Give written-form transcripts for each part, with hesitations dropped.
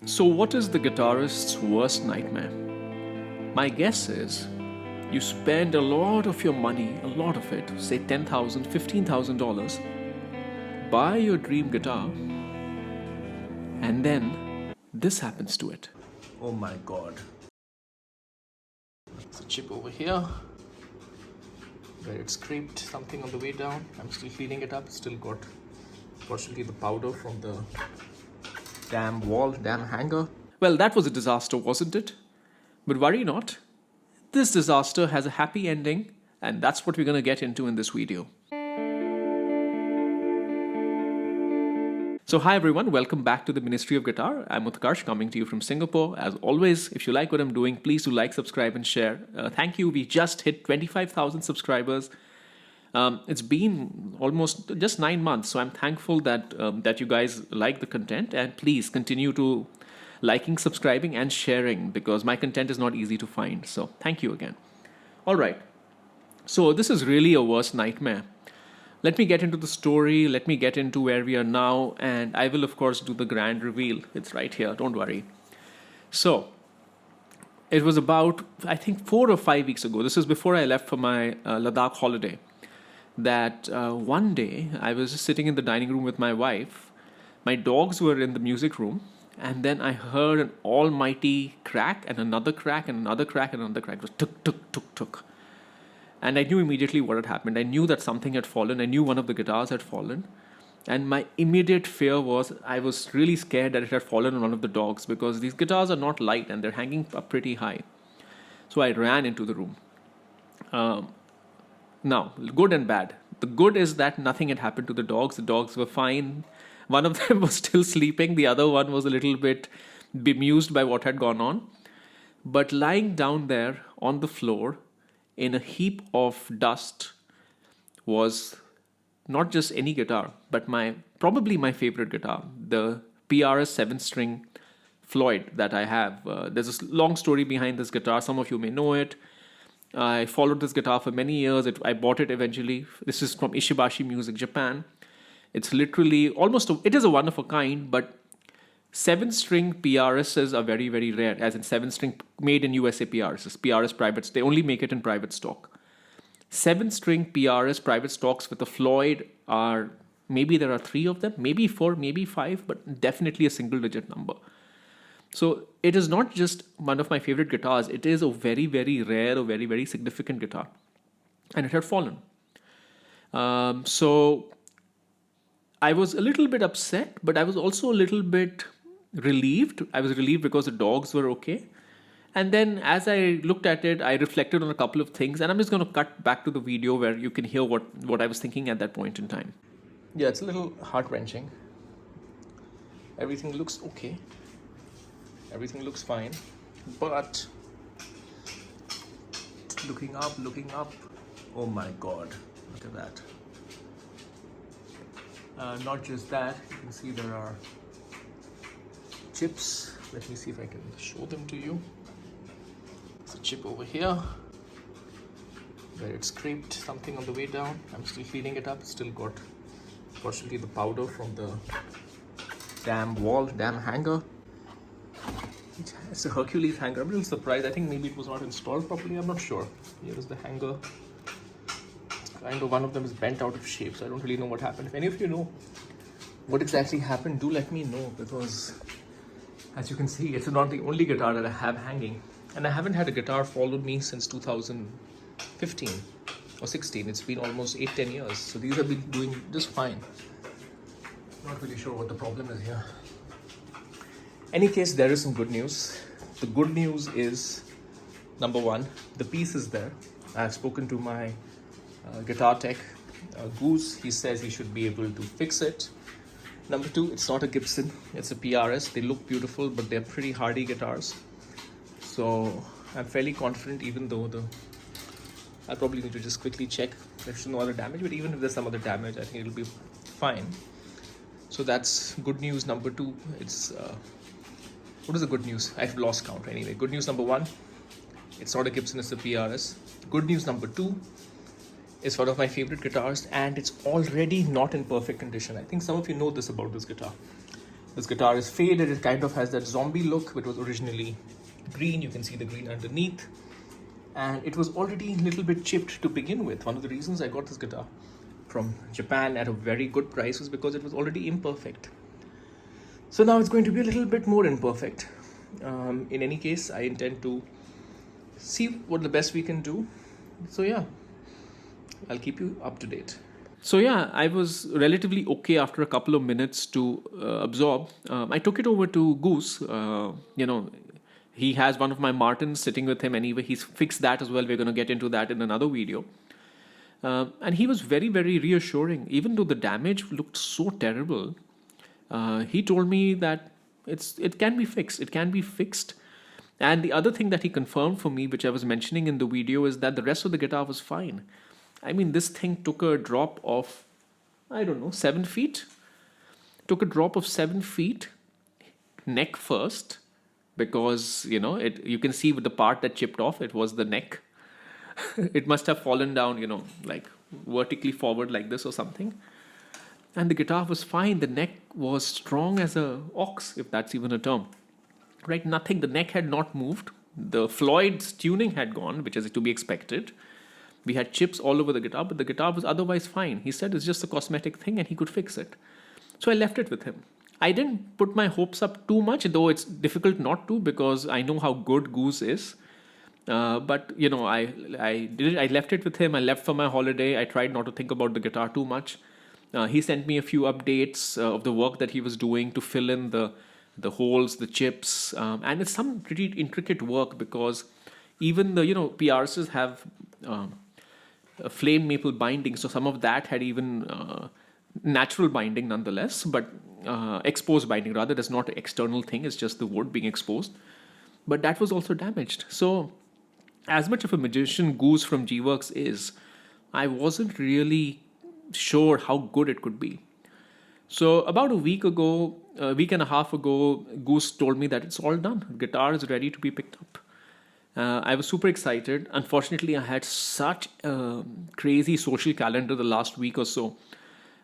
So, what is the guitarist's worst nightmare? My guess is you spend a lot of your money, a lot of it, say $10,000, $15,000, buy your dream guitar, and then this happens to it. Oh my god. There's a chip over here where it scraped something on the way down. I'm still cleaning it up, still got fortunately the powder from the damn hanger. Well, that was a disaster, wasn't it? But worry not. This disaster has a happy ending, and that's what we're going to get into in this video. So hi everyone, welcome back to the Ministry of Guitar. I'm Utkarsh coming to you from Singapore. As always, if you like what I'm doing, please do like, subscribe and share. Thank you. We just hit 25,000 subscribers. It's been almost just 9 months, so I'm thankful that you guys like the content, and please continue to liking, subscribing and sharing because my content is not easy to find. So thank you again. All right. So this is really a worst nightmare. Let me get into the story. Let me get into where we are now, and I will of course do the grand reveal. It's right here. Don't worry. So it was about, I think, 4 or 5 weeks ago. This is before I left for my Ladakh holiday. That one day I was just sitting in the dining room with my wife. My dogs were in the music room, and then I heard an almighty crack and another crack and another crack and another crack. It was tuk, tuk, tuk, tuk. And I knew immediately what had happened. I knew that something had fallen. I knew one of the guitars had fallen. And my immediate fear was, I was really scared that it had fallen on one of the dogs because these guitars are not light and they're hanging up pretty high. So I ran into the room. Now, good and bad. The good is that nothing had happened to the dogs. The dogs were fine. One of them was still sleeping. The other one was a little bit bemused by what had gone on. But lying down there on the floor in a heap of dust was not just any guitar, but probably my favorite guitar, the PRS 7-string Floyd that I have. There's a long story behind this guitar. Some of you may know it. I followed this guitar for many years. I bought it eventually. This is from Ishibashi Music, Japan. It's literally it is a one of a kind, but 7-string PRSs are very, very rare, as in 7-string made in USA PRSs, PRS Private. They only make it in private stock. 7-string PRS Private Stocks with a Floyd maybe there are 3 of them, maybe 4, maybe 5, but definitely a single-digit number. So it is not just one of my favorite guitars. It is a very, very rare, a very, very significant guitar. And it had fallen. So I was a little bit upset, but I was also a little bit relieved. I was relieved because the dogs were okay. And then as I looked at it, I reflected on a couple of things. And I'm just going to cut back to the video where you can hear what I was thinking at that point in time. Yeah, it's a little heart-wrenching. Everything looks okay. Everything looks fine, but looking up, oh my god, look at that. Not just that, you can see there are chips. Let me see if I can show them to you. There's a chip over here where it scraped something on the way down. I'm still cleaning it up, still got fortunately the powder from the damn hanger. It's a Hercules hanger. I'm a little surprised. I think maybe it was not installed properly. I'm not sure. Here is the hanger. Kind of one of them is bent out of shape, so I don't really know what happened. If any of you know what exactly happened, do let me know, because as you can see, it's not the only guitar that I have hanging. And I haven't had a guitar followed me since 2015 or 16. It's been almost 8-10 years. So these have been doing just fine. Not really sure what the problem is here. Any case, there is some good news. The good news is, number one, the piece is there. I've spoken to my guitar tech, Goose. He says he should be able to fix it. Number two, it's not a Gibson, it's a PRS. They look beautiful, but they're pretty hardy guitars. So I'm fairly confident, even though I'll probably need to just quickly check. There's no other damage, but even if there's some other damage, I think it'll be fine. So that's good news. Number two, it's what is the good news? I've lost count anyway. Good news number one, it's not a Gibson, it's a PRS. Good news number two, it's one of my favorite guitars, and it's already not in perfect condition. I think some of you know this about this guitar. This guitar is faded. It kind of has that zombie look, which was originally green. You can see the green underneath. And it was already a little bit chipped to begin with. One of the reasons I got this guitar from Japan at a very good price was because it was already imperfect. So now it's going to be a little bit more imperfect. In any case, I intend to see what the best we can do. So yeah, I'll keep you up to date. So yeah, I was relatively okay after a couple of minutes to absorb. I took it over to Goose. He has one of my Martins sitting with him anyway. He's fixed that as well. We're going to get into that in another video. And he was very, very reassuring. Even though the damage looked so terrible, he told me that it can be fixed. It can be fixed. And the other thing that he confirmed for me, which I was mentioning in the video, is that the rest of the guitar was fine. I mean, this thing took a drop of, 7 feet. Took a drop of 7 feet, neck first, because, you can see with the part that chipped off, it was the neck. It must have fallen down, like vertically forward like this or something. And the guitar was fine. The neck was strong as a ox, if that's even a term. Right? Nothing. The neck had not moved. The Floyd's tuning had gone, which is to be expected. We had chips all over the guitar, but the guitar was otherwise fine. He said it's just a cosmetic thing and he could fix it. So I left it with him. I didn't put my hopes up too much, though it's difficult not to because I know how good Goose is. But I did it. I left it with him. I left for my holiday. I tried not to think about the guitar too much. He sent me a few updates of the work that he was doing to fill in the holes, the chips, and it's some pretty intricate work because even the PRSs have a flame maple binding, so some of that had even natural binding nonetheless, but exposed binding rather. That's not an external thing; it's just the wood being exposed. But that was also damaged. So, as much of a magician Goose from G-Works is, I wasn't really sure how good it could be. So about a week and a half ago, Goose told me that it's all done. The guitar is ready to be picked up. I was super excited. Unfortunately, I had such a crazy social calendar the last week or so.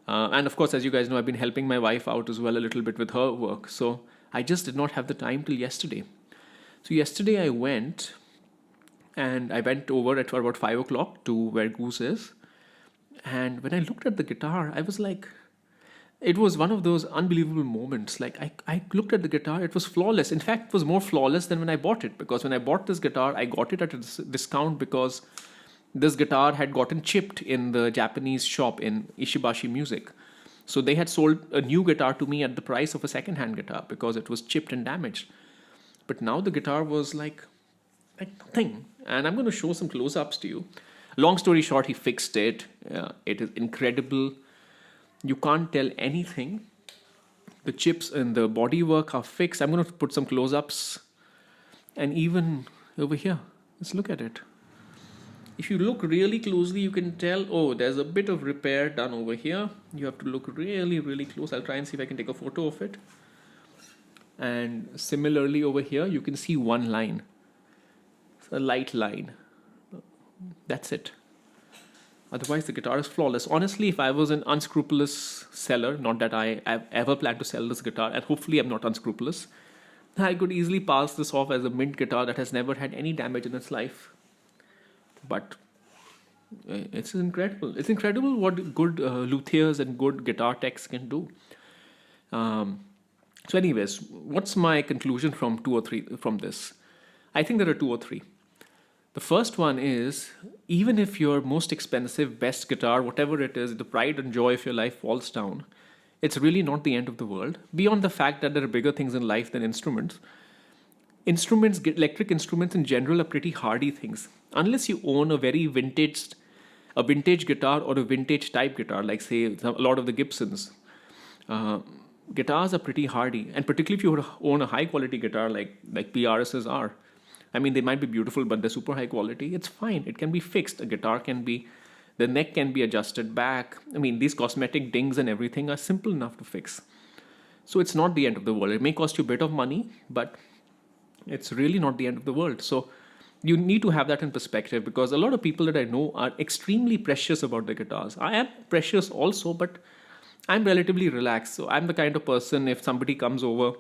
And of course, as you guys know, I've been helping my wife out as well a little bit with her work. So I just did not have the time till yesterday. So yesterday I went over at about 5 o'clock to where Goose is. And when I looked at the guitar, I was like, it was one of those unbelievable moments. Like I looked at the guitar, it was flawless. In fact, it was more flawless than when I bought it, because when I bought this guitar, I got it at a discount because this guitar had gotten chipped in the Japanese shop in Ishibashi Music. So they had sold a new guitar to me at the price of a second-hand guitar because it was chipped and damaged. But now the guitar was like nothing. And I'm going to show some close-ups to you. Long story short, he fixed it. It is incredible. You can't tell anything. The chips and the bodywork are fixed. I'm going to put some close-ups. And even over here, let's look at it. If you look really closely, you can tell, oh, there's a bit of repair done over here. You have to look really, really close. I'll try and see if I can take a photo of it. And similarly over here, you can see one line. It's a light line. That's it. Otherwise, the guitar is flawless. Honestly, if I was an unscrupulous seller, not that I have ever planned to sell this guitar, and hopefully I'm not unscrupulous, I could easily pass this off as a mint guitar that has never had any damage in its life. But it's incredible. It's incredible what good luthiers and good guitar techs can do. So anyways, what's my conclusion from this? I think there are 2 or 3. The first one is, even if your most expensive, best guitar, whatever it is, the pride and joy of your life falls down, it's really not the end of the world. Beyond the fact that there are bigger things in life than instruments. Electric instruments in general are pretty hardy things. Unless you own a vintage guitar or a vintage type guitar, like say a lot of the Gibsons. Guitars are pretty hardy, and particularly if you own a high quality guitar like PRSs are. I mean, they might be beautiful, but they're super high quality. It's fine. It can be fixed. The neck can be adjusted back. I mean, these cosmetic dings and everything are simple enough to fix. So it's not the end of the world. It may cost you a bit of money, but it's really not the end of the world. So you need to have that in perspective, because a lot of people that I know are extremely precious about their guitars. I am precious also, but I'm relatively relaxed. So I'm the kind of person, if somebody comes over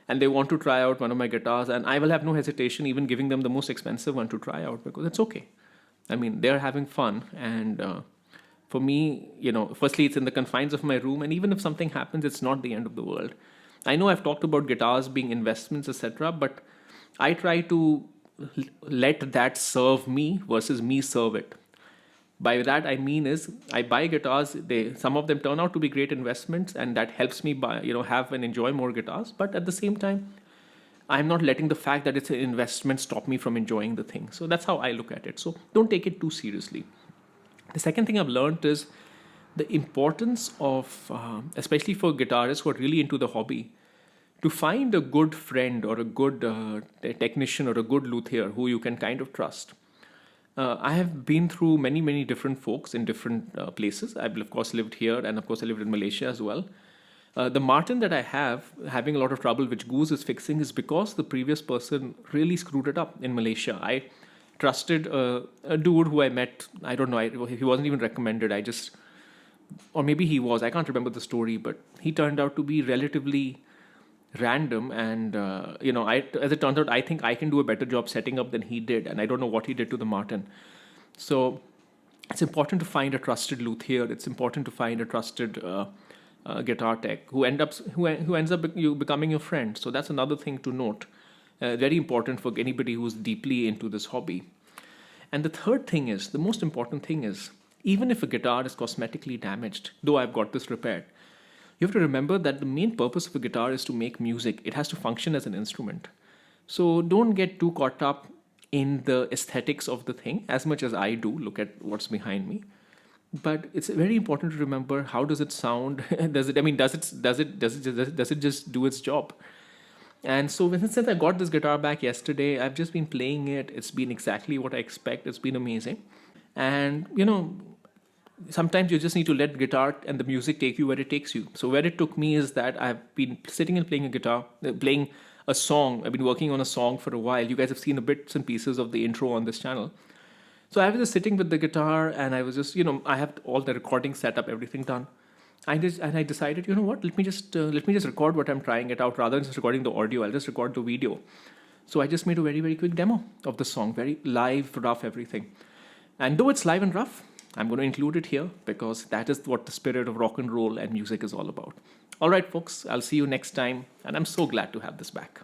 and they want to try out one of my guitars, and I will have no hesitation even giving them the most expensive one to try out, because it's okay. I mean, they're having fun. And for me, firstly, it's in the confines of my room. And even if something happens, it's not the end of the world. I know I've talked about guitars being investments, etc., but I try to let that serve me versus me serve it. By that I mean is, I buy guitars. They, some of them turn out to be great investments, and that helps me buy, have and enjoy more guitars. But at the same time, I'm not letting the fact that it's an investment stop me from enjoying the thing. So that's how I look at it. So don't take it too seriously. The second thing I've learned is the importance of, especially for guitarists who are really into the hobby, to find a good friend or a good technician or a good luthier who you can kind of trust. I have been through many, many different folks in different places. I've, of course, lived here, and of course, I lived in Malaysia as well. The Martin that I have, having a lot of trouble, which Goose is fixing, is because the previous person really screwed it up in Malaysia. I trusted a dude who I met. I don't know, he wasn't even recommended. I just, or maybe he was, I can't remember the story, but he turned out to be relatively random. And as it turns out, I think I can do a better job setting up than he did, and I don't know what he did to the Martin. So it's important to find a trusted luthier. It's important to find a trusted guitar tech who ends up becoming your friend. So that's another thing to note. Very important for anybody who's deeply into this hobby. And the third thing is, the most important thing is, even if a guitar is cosmetically damaged, though I've got this repaired, you have to remember that the main purpose of a guitar is to make music. It has to function as an instrument. So don't get too caught up in the aesthetics of the thing as much as I do. Look at what's behind me. But it's very important to remember, how does it sound? Does it just do its job? And so since I got this guitar back yesterday, I've just been playing it. It's been exactly what I expect. It's been amazing. And sometimes you just need to let guitar and the music take you where it takes you. So where it took me is that I've been sitting and playing a guitar, playing a song. I've been working on a song for a while. You guys have seen the bits and pieces of the intro on this channel. So I was just sitting with the guitar, and I was just, I have all the recording set up, everything done. I decided, what? Let me just record what I'm trying it out, rather than just recording the audio. I'll just record the video. So I just made a very, very quick demo of the song, very live, rough, everything. And though it's live and rough, I'm going to include it here because that is what the spirit of rock and roll and music is all about. All right, folks, I'll see you next time, and I'm so glad to have this back.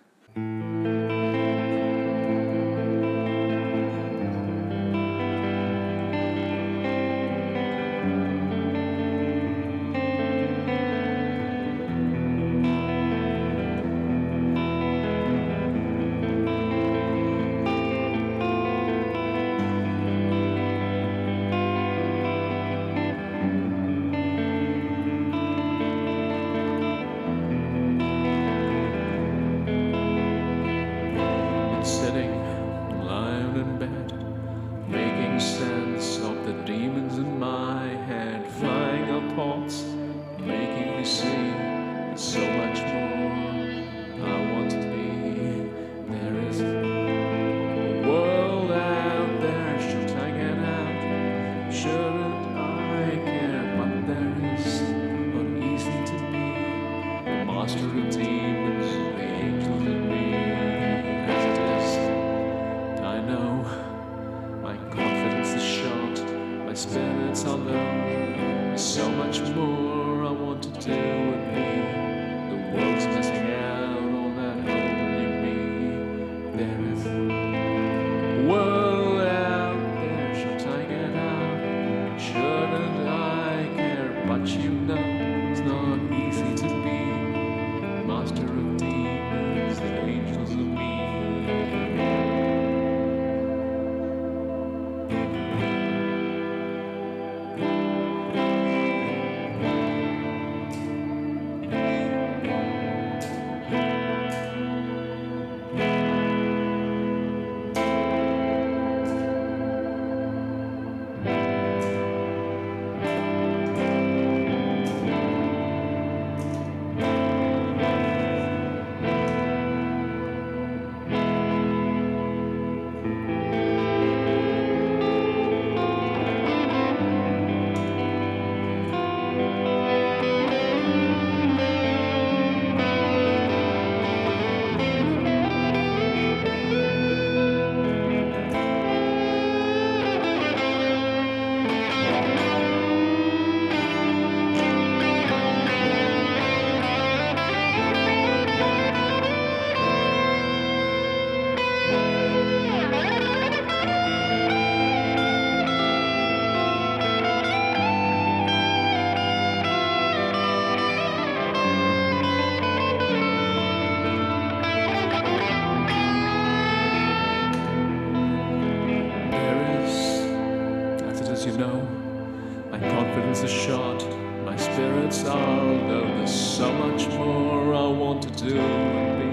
how much more I want to do and be.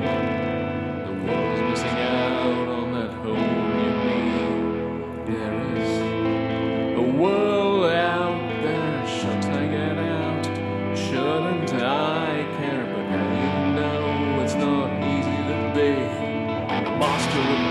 The world is missing out on that home you need. There is a world out there. Should I get out? Shouldn't I care? But you know it's not easy to be the master of